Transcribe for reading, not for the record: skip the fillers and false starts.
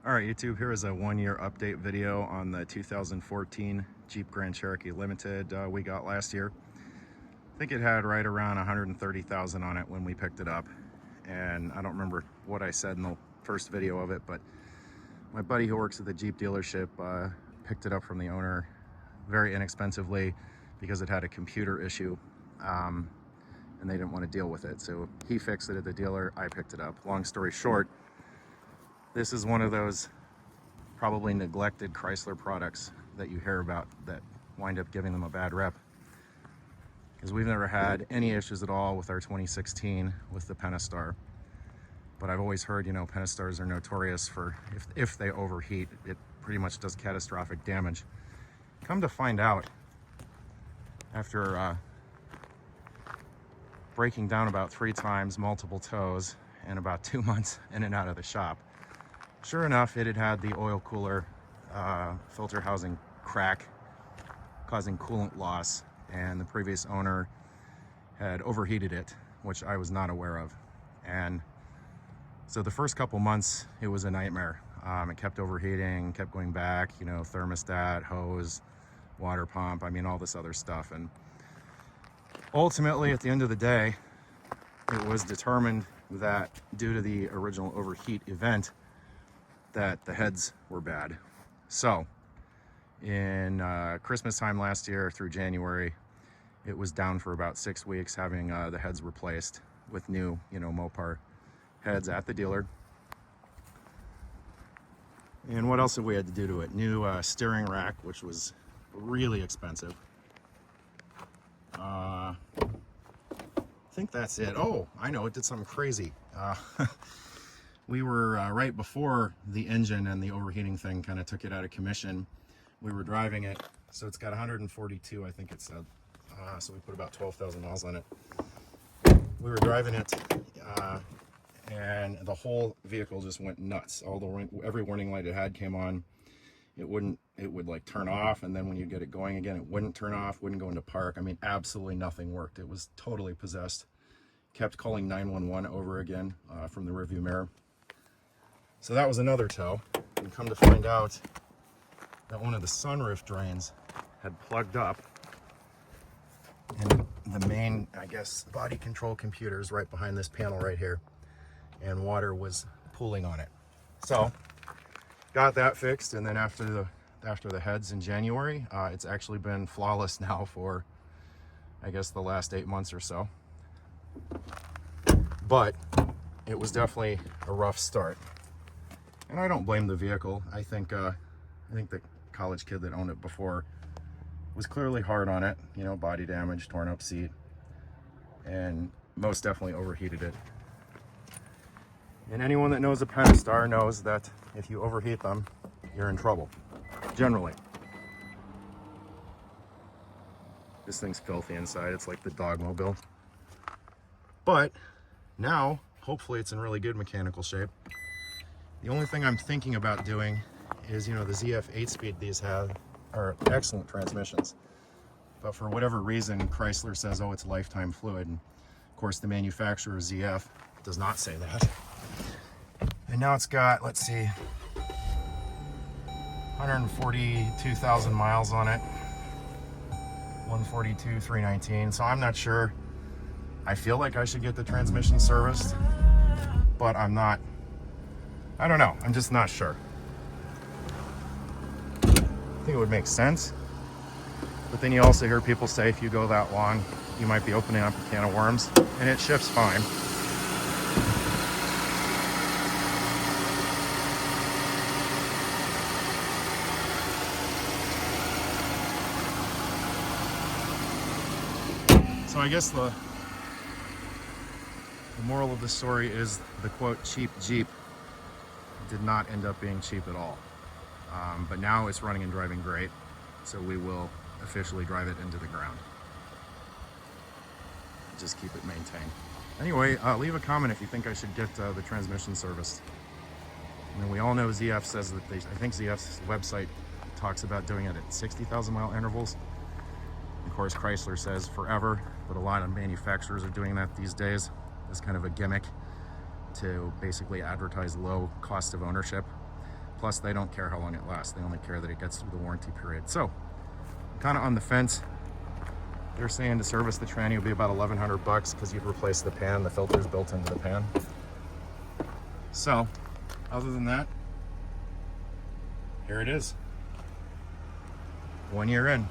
All right, YouTube, here is a 1-year update video on the 2014 Jeep Grand Cherokee Limited we got last year. I think it had right around 130,000 on it when we picked it up. And I don't remember what I said in the first video of it, but my buddy who works at the Jeep dealership picked it up from the owner very inexpensively because it had a computer issue and they didn't want to deal with it. So he fixed it at the dealer, I picked it up. Long story short, this is one of those probably neglected Chrysler products that you hear about that wind up giving them a bad rep. Because we've never had any issues at all with our 2016 with the Pentastar. But I've always heard, you know, Pentastars are notorious for, if they overheat, it pretty much does catastrophic damage. Come to find out, after breaking down about 3 times, multiple tows, and about 2 months in and out of the shop, sure enough, it had had the oil cooler filter housing crack, causing coolant loss, and the previous owner had overheated it, which I was not aware of. And so the first couple months, it was a nightmare. It kept overheating, kept going back, you know, thermostat, hose, water pump, I mean, all this other stuff. And ultimately, at the end of the day, it was determined that due to the original overheat event, that the heads were bad. So in Christmas time last year through January, it was down for about 6 weeks, having the heads replaced with new, you know, Mopar heads at the dealer. And what else have we had to do to it? New steering rack, which was really expensive. I think that's it. Oh, I know, it did something crazy. We were right before the engine and the overheating thing kind of took it out of commission. We were driving it, so it's got 142, I think it said. So we put about 12,000 miles on it. We were driving it, and the whole vehicle just went nuts. Every warning light it had came on. It would like turn off, and then when you get it going again, it wouldn't turn off, wouldn't go into park. I mean, absolutely nothing worked. It was totally possessed. Kept calling 911 over again from the rearview mirror. So that was another tow, and come to find out that one of the sunroof drains had plugged up, and the main, I guess, body control computer is right behind this panel right here, and water was pooling on it. So got that fixed, and then after the heads in January, it's actually been flawless now for, I guess, the last 8 months or so. But it was definitely a rough start. And I don't blame the vehicle. I think the college kid that owned it before was clearly hard on it. You know, body damage, torn up seat, and most definitely overheated it. And anyone that knows a Pentastar knows that if you overheat them, you're in trouble, generally. This thing's filthy inside. It's like the Dogmobile. But now, hopefully it's in really good mechanical shape. The only thing I'm thinking about doing is, you know, the ZF 8-speed these have are excellent transmissions. But for whatever reason, Chrysler says, oh, it's lifetime fluid. And of course, the manufacturer, ZF, does not say that. And now it's got, let's see, 142,000 miles on it. 142,319. So I'm not sure. I feel like I should get the transmission serviced, but I don't know. I'm just not sure. I think it would make sense. But then you also hear people say if you go that long, you might be opening up a can of worms, and it shifts fine. So I guess the moral of the story is the quote, cheap Jeep did not end up being cheap at all. But now it's running and driving great, so we will officially drive it into the ground. Just keep it maintained. Anyway, leave a comment if you think I should get the transmission serviced. I mean, we all know ZF says that I think ZF's website talks about doing it at 60,000 mile intervals. Of course, Chrysler says forever, but a lot of manufacturers are doing that these days as kind of a gimmick to basically advertise low cost of ownership. Plus, they don't care how long it lasts. They only care that it gets through the warranty period. So, kind of on the fence. They're saying to service the tranny will be about 1,100 bucks because you've replaced the pan. The filter's built into the pan. So, other than that, here it is. 1 year in.